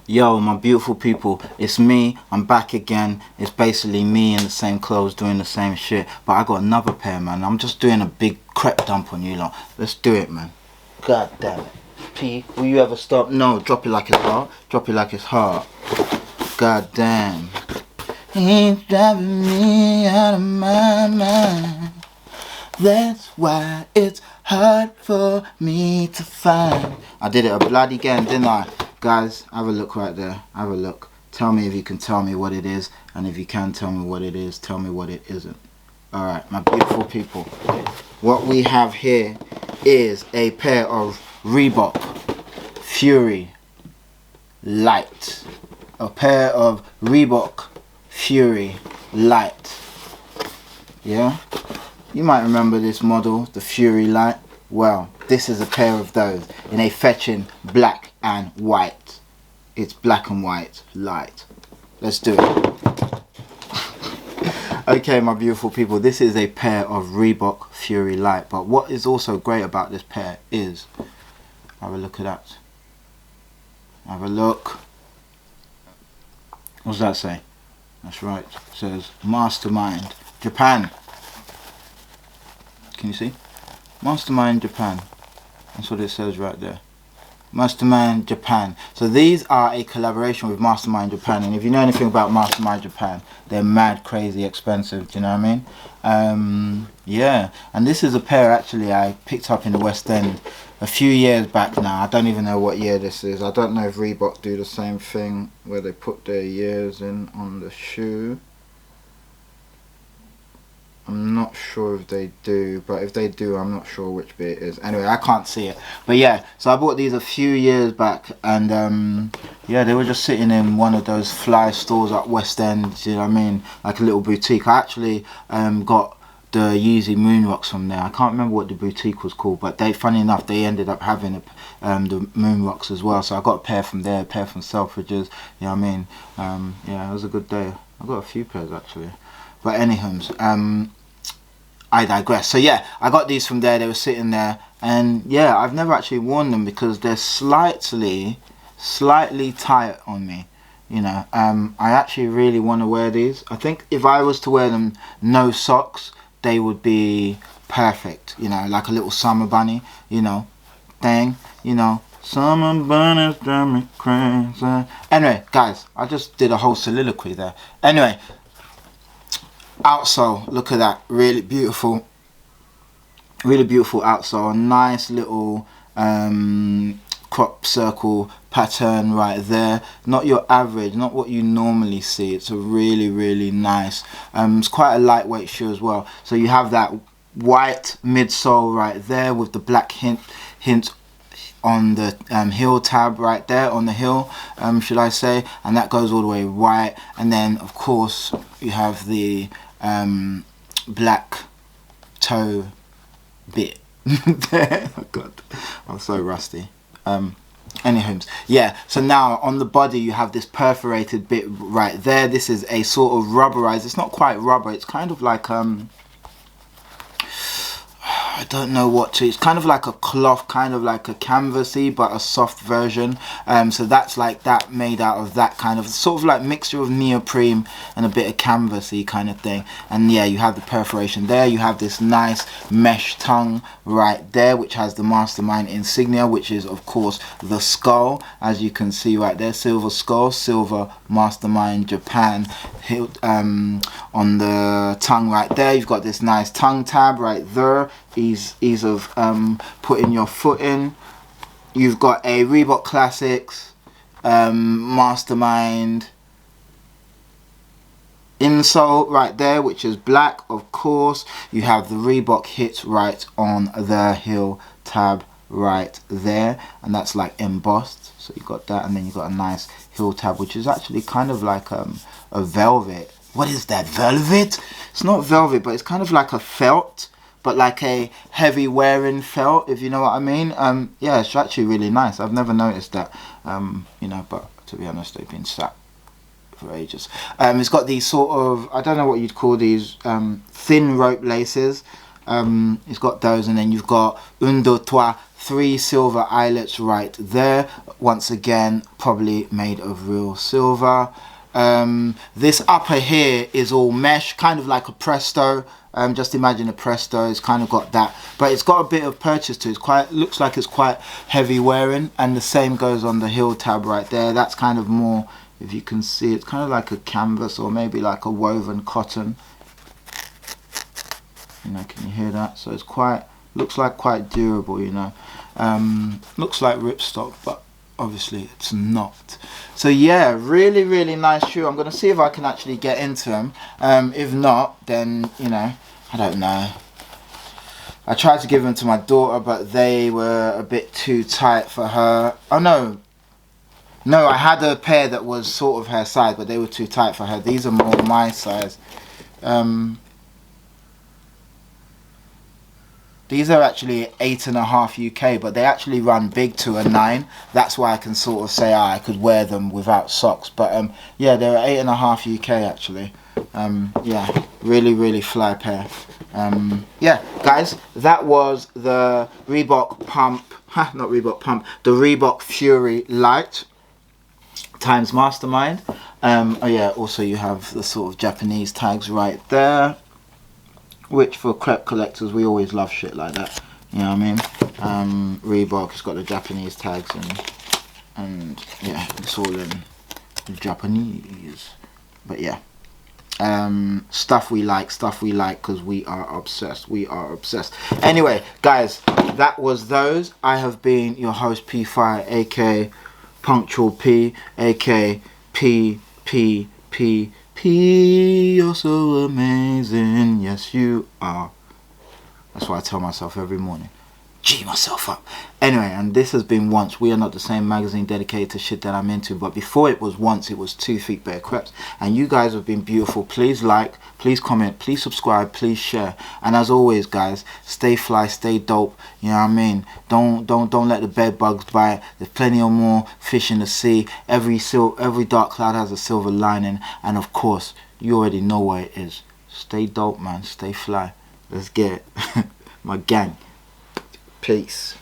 Yo, my beautiful people, it's me. I'm back again. It's basically me in the same clothes doing the same shit, but I got another pair, man. I'm just doing a big crep dump on you lot. Let's do it, man. God damn it. P, will you ever stop? No, drop it like it's hot. Drop it like it's hot. God damn. He's driving me out of my mind. That's why it's hard for me to find. I did it a bloody again, didn't I? Guys, have a look right there. Have a look. Tell me if you can tell me what it is. And if you can tell me what it is, tell me what it isn't. Alright, my beautiful people. What we have here is a pair of Reebok Furylite. A pair of Reebok Furylite. Yeah? You might remember this model, the Furylite. Well, this is a pair of those in a fetching black and white. It's black and white light. Let's do it. Okay, my beautiful people, this is a pair of Reebok Furylite. But what is also great about this pair is, have a look at that. Have a look. What does that say? That's right. It says Mastermind Japan. Can you see? Mastermind Japan. That's what it says right there. Mastermind Japan. So these are a collaboration with Mastermind Japan, and if you know anything about Mastermind Japan, they're mad crazy expensive, do you know what I mean? Yeah, and this is a pair actually I picked up in the West End a few years back now. I don't even know what year this is. I don't know if Reebok do the same thing where they put their years in on the shoe. I'm not sure if they do, but if they do, I'm not sure which bit it is. Anyway, I can't see it. But yeah, so I bought these a few years back, and yeah, they were just sitting in one of those fly stores at West End, you know what I mean? Like a little boutique. I actually got the Yeezy Moonrocks from there. I can't remember what the boutique was called, but they, funny enough, they ended up having the Moonrocks as well. So I got a pair from there, a pair from Selfridges, you know what I mean? Yeah, it was a good day. I got a few pairs actually. But anyhow, I digress. So yeah, I got these from there. They were sitting there, and yeah, I've never actually worn them because they're slightly tight on me. You know, I actually really want to wear these. I think if I was to wear them no socks, they would be perfect. You know, like a little summer bunny. You know, thing. You know. Summer bunnies drive me crazy. Anyway, guys, I just did a whole soliloquy there. Anyway. Outsole, look at that, really beautiful outsole. Nice little crop circle pattern right there. Not your average, not what you normally see. It's a really nice, it's quite a lightweight shoe as well. So you have that white midsole right there with the black hint on the heel tab right there, on the heel, should I say, and that goes all the way white. And then of course you have the black toe bit there. Oh god, I'm so rusty. Anywho, yeah, so now on the body you have this perforated bit right there. This is a sort of rubberized, it's not quite rubber, it's kind of like I don't know what to, it's kind of like a cloth, kind of like a canvasy, but a soft version. So that's like that, made out of that kind of, sort of like mixture of neoprene and a bit of canvasy kind of thing. And yeah, you have the perforation there. You have this nice mesh tongue right there, which has the Mastermind insignia, which is of course the skull, as you can see right there, silver skull, silver Mastermind Japan on the tongue right there. You've got this nice tongue tab right there. Ease of putting your foot in. You've got a Reebok Classics Mastermind insole right there, which is black, of course. You have the Reebok hit right on the heel tab right there, and that's like embossed. So you got that, and then you got a nice heel tab, which is actually kind of like a velvet. What is that, velvet? It's not velvet, but it's kind of like a felt, but like a heavy wearing felt, if you know what I mean. Yeah, it's actually really nice. I've never noticed that, you know, but to be honest, they've been sat for ages. It's got these sort of, I don't know what you'd call these, thin rope laces. It's got those, and then you've got un, deux, trois, 3 silver eyelets right there. Once again, probably made of real silver. This upper here is all mesh, kind of like a Presto. Just imagine a Presto. It's kind of got that, but it's got a bit of purchase to it. It's quite, looks like it's quite heavy wearing, and the same goes on the heel tab right there. That's kind of more, if you can see, it's kind of like a canvas or maybe like a woven cotton. You know, can you hear that? So it's quite, looks like quite durable, you know. Looks like ripstop, but obviously it's not. So yeah, really, really nice shoe. I'm going to see if I can actually get into them. If not, then, you know, I don't know. I tried to give them to my daughter, but they were a bit too tight for her. Oh no, I had a pair that was sort of her size, but they were too tight for her. These are more my size. These are actually 8.5 UK, but they actually run big to a 9. That's why I can sort of say I could wear them without socks. But yeah, they're 8.5 UK actually. Yeah, really, really fly pair. Yeah, guys, that was the Reebok Pump, not Reebok Pump, the Reebok Furylite times Mastermind. Oh yeah, also you have the sort of Japanese tags right there, which for Crepe collectors, we always love shit like that. You know what I mean? Reebok has got the Japanese tags, and yeah, it's all in Japanese. But yeah, stuff we like because we are obsessed. Anyway, guys, that was those. I have been your host P-Fire, aka Punctual P, aka P. You're so amazing, yes you are. That's what I tell myself every morning. G myself up. Anyway, and this has been Once. We Are Not the Same magazine dedicated to shit that I'm into. But before it was Once, it was 2 Feet Bare Creps. And you guys have been beautiful. Please like, please comment, please subscribe, please share. And as always, guys, stay fly, stay dope. You know what I mean? Don't let the bed bugs bite. There's plenty of more fish in the sea. Every dark cloud has a silver lining. And of course, you already know what it is. Stay dope, man. Stay fly. Let's get it. My gang. Peace.